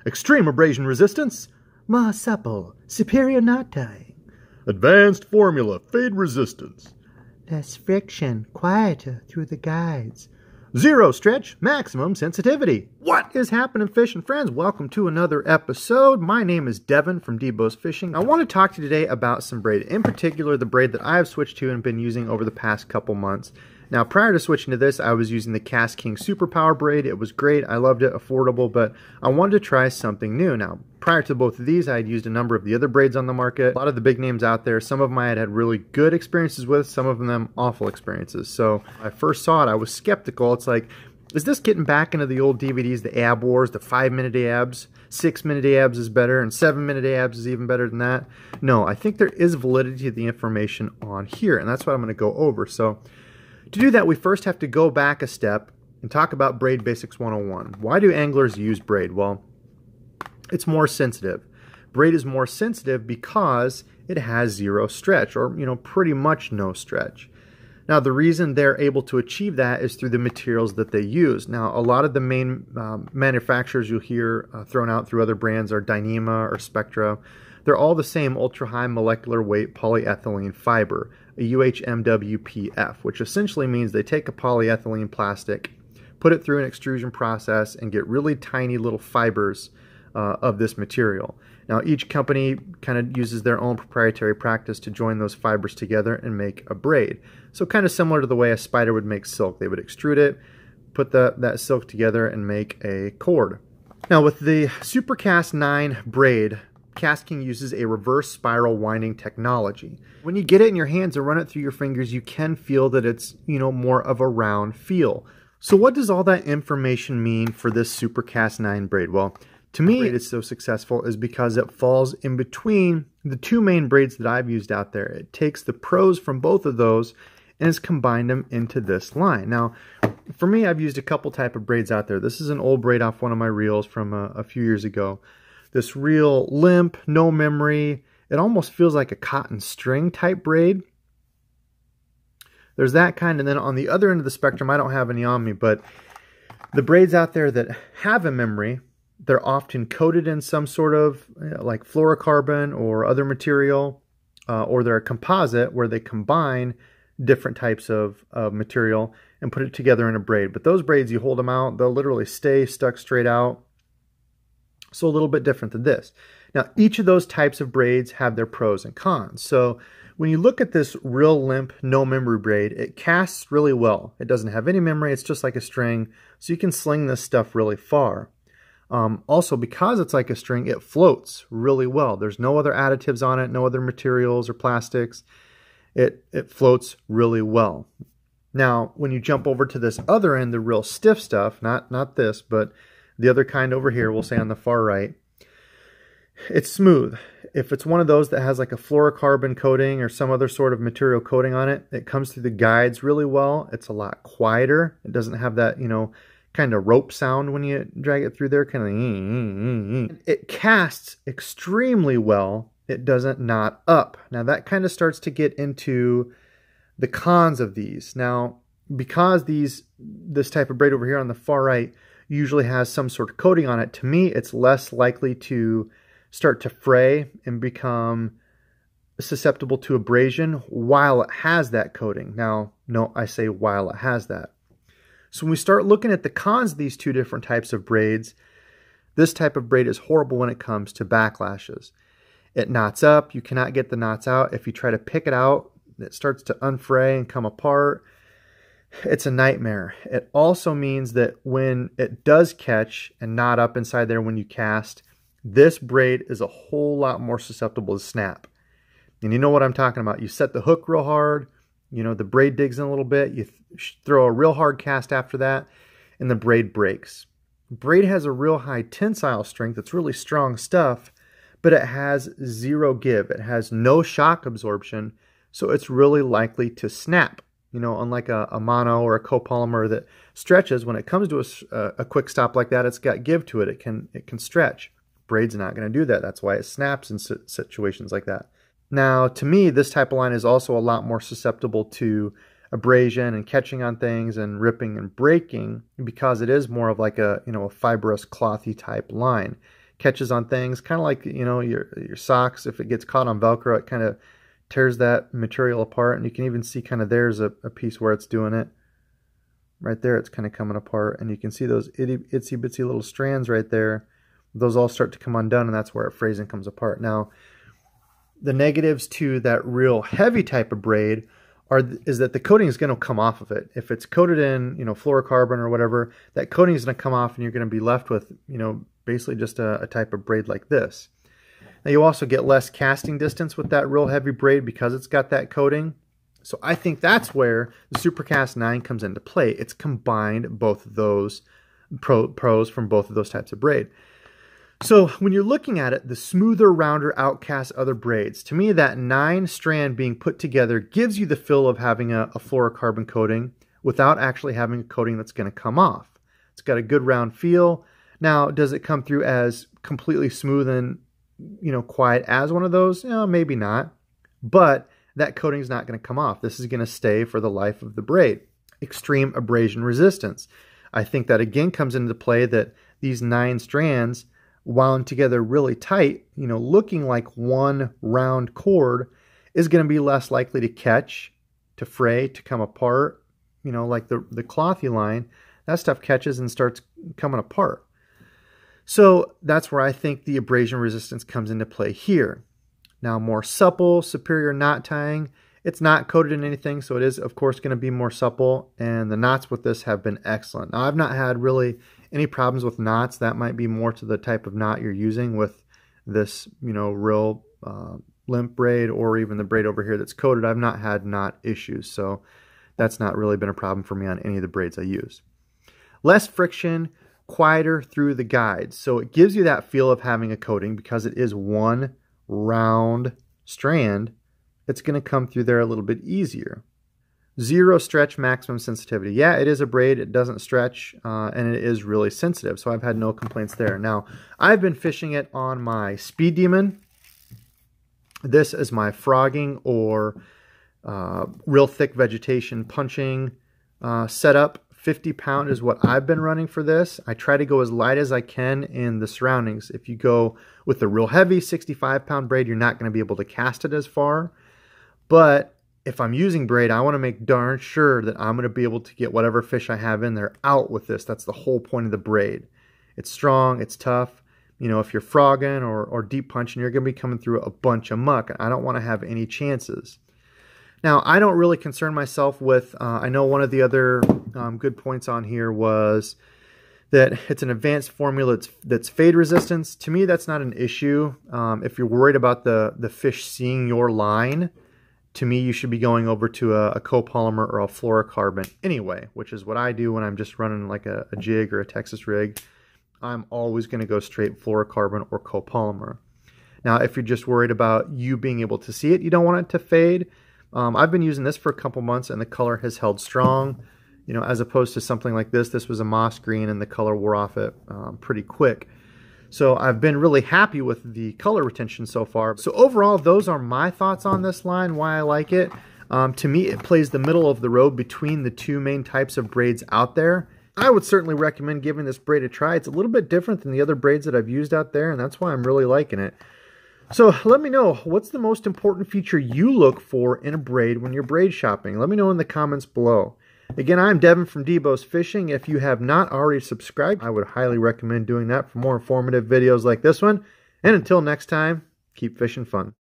Extreme abrasion resistance. More supple, superior knot tying. Advanced formula, fade resistance. Less friction, quieter through the guides. Zero stretch, maximum sensitivity. What is happening, fish and friends? Welcome to another episode. My name is Devin from DEBO'S Fishing. I want to talk to you today about some braid, in particular the braid that I have switched to and been using over the past couple months. Now, prior to switching to this, I was using the KastKing Super Power braid. It was great. I loved it, affordable, but I wanted to try something new. Now, prior to both of these, I had used a number of the other braids on the market. A lot of the big names out there. Some of them I had really good experiences with, some of them awful experiences. So when I first saw it, I was skeptical. It's like, is this getting back into the old DVDs, the ab wars, the 5-minute abs, 6-minute abs is better, and 7-minute abs is even better than that? No, I think there is validity to the information on here, and that's what I'm going to go over. So to do that, we first have to go back a step and talk about Braid Basics 101. Why do anglers use braid? Well, it's more sensitive. Braid is more sensitive because it has zero stretch, or pretty much no stretch. Now, the reason they're able to achieve that is through the materials that they use. Now, a lot of the main manufacturers you'll hear thrown out through other brands are Dyneema or Spectra. They're all the same ultra-high molecular weight polyethylene fiber, a UHMWPF, which essentially means they take a polyethylene plastic, put it through an extrusion process, and get really tiny little fibers of this material. Now, each company kind of uses their own proprietary practice to join those fibers together and make a braid. So kind of similar to the way a spider would make silk. They would extrude it, put that silk together, and make a cord. Now, with the SuperKast9 braid, KastKing uses a reverse spiral winding technology. When you get it in your hands and run it through your fingers, you can feel that it's, more of a round feel. So what does all that information mean for this SuperKast9 braid? Well, to me, it's so successful is because it falls in between the two main braids that I've used out there. It takes the pros from both of those and has combined them into this line. Now, for me, I've used a couple type of braids out there. This is an old braid off one of my reels from a few years ago. This real limp, no memory. It almost feels like a cotton string type braid. There's that kind, and then on the other end of the spectrum, I don't have any on me, but the braids out there that have a memory, they're often coated in some sort of like fluorocarbon or other material, or they're a composite where they combine different types of material and put it together in a braid. But those braids, you hold them out, they'll literally stay stuck straight out. So a little bit different than this. Now, each of those types of braids have their pros and cons. So when you look at this real limp, no memory braid, it casts really well. It doesn't have any memory. It's just like a string. So you can sling this stuff really far. Also, because it's like a string, it floats really well. There's no other additives on it, no other materials or plastics. It floats really well. Now, when you jump over to this other end, the real stiff stuff, not this, but the other kind over here, we'll say on the far right, it's smooth. If it's one of those that has like a fluorocarbon coating or some other sort of material coating on it, it comes through the guides really well. It's a lot quieter. It doesn't have that, kind of rope sound when you drag it through there. Kind of. It casts extremely well. It doesn't knot up. Now that kind of starts to get into the cons of these. Now, because this type of braid over here on the far right usually has some sort of coating on it, to me it's less likely to start to fray and become susceptible to abrasion while it has that coating. Now, no, I say while it has that. So when we start looking at the cons of these two different types of braids, this type of braid is horrible when it comes to backlashes. It knots up. You cannot get the knots out. If you try to pick it out, it starts to unfray and come apart. It's a nightmare. It also means that when it does catch and knot up inside there when you cast, this braid is a whole lot more susceptible to snap. And you know what I'm talking about. You set the hook real hard, the braid digs in a little bit, you throw a real hard cast after that, and the braid breaks. Braid has a real high tensile strength. It's really strong stuff, but it has zero give. It has no shock absorption, so it's really likely to snap. Unlike a mono or a copolymer that stretches, when it comes to a quick stop like that, it's got give to it. It can stretch. Braid's not going to do that. That's why it snaps in situations like that. Now, to me, this type of line is also a lot more susceptible to abrasion and catching on things and ripping and breaking because it is more of like a, a fibrous, clothy type line. catches on things, kind of like, you know, your socks. If it gets caught on Velcro, it kind of tears that material apart. And you can even see kind of there's a piece where it's doing it. Right there, it's kind of coming apart. And you can see those itsy bitsy little strands right there. Those all start to come undone, and that's where it frays and comes apart. Now, the negatives to that real heavy type of braid is that the coating is going to come off of it. If it's coated in, you know, fluorocarbon or whatever, that coating is going to come off and you're going to be left with, you know, basically just a type of braid like this. Now, you also get less casting distance with that real heavy braid because it's got that coating. So I think that's where the SuperKast9 comes into play. It's combined both of those pros from both of those types of braid. So when you're looking at it, the smoother, rounder outcasts other braids. To me, that 9 strand being put together gives you the feel of having a fluorocarbon coating without actually having a coating that's going to come off. It's got a good round feel. Now, does it come through as completely smooth and, you know, quiet as one of those? You know, maybe not. But that coating is not going to come off. This is going to stay for the life of the braid. Extreme abrasion resistance. I think that again comes into play that these 9 strands wound together really tight, you know, looking like one round cord, is going to be less likely to catch, to fray, to come apart. You know, like the clothy line, that stuff catches and starts coming apart. So that's where I think the abrasion resistance comes into play here. Now, more supple, superior knot tying. It's not coated in anything, so it is, of course, going to be more supple, and the knots with this have been excellent. Now, I've not had really any problems with knots. That might be more to the type of knot you're using with this, you know, real limp braid, or even the braid over here that's coated. I've not had knot issues, so that's not really been a problem for me on any of the braids I use. Less friction, quieter through the guides. So it gives you that feel of having a coating because it is one round strand. It's going to come through there a little bit easier. Zero stretch, maximum sensitivity. Yeah, it is a braid. It doesn't stretch, and it is really sensitive, so I've had no complaints there. Now, I've been fishing it on my Speed Demon. This is my frogging or real thick vegetation punching setup. 50 pound is what I've been running for this. I try to go as light as I can in the surroundings. If you go with the real heavy 65 pound braid, you're not going to be able to cast it as far. But if I'm using braid, I want to make darn sure that I'm going to be able to get whatever fish I have in there out with this. That's the whole point of the braid. It's strong, it's tough. You know, if you're frogging or deep punching, you're going to be coming through a bunch of muck. I don't want to have any chances. Now, I don't really concern myself with, I know one of the other good points on here was that it's an advanced formula that's fade resistance. To me, that's not an issue. If you're worried about the fish seeing your line, to me, you should be going over to a copolymer or a fluorocarbon anyway, which is what I do when I'm just running like a jig or a Texas rig. I'm always going to go straight fluorocarbon or copolymer. Now, if you're just worried about you being able to see it, you don't want it to fade. I've been using this for a couple months and the color has held strong, you know, as opposed to something like this. This was a moss green and the color wore off it pretty quick. So I've been really happy with the color retention so far. So overall, those are my thoughts on this line, why I like it. To me, it plays the middle of the road between the two main types of braids out there. I would certainly recommend giving this braid a try. It's a little bit different than the other braids that I've used out there, and that's why I'm really liking it. So let me know, what's the most important feature you look for in a braid when you're braid shopping? Let me know in the comments below. Again, I'm Devin from DEBO'S Fishing. If you have not already subscribed, I would highly recommend doing that for more informative videos like this one. And until next time, keep fishing fun.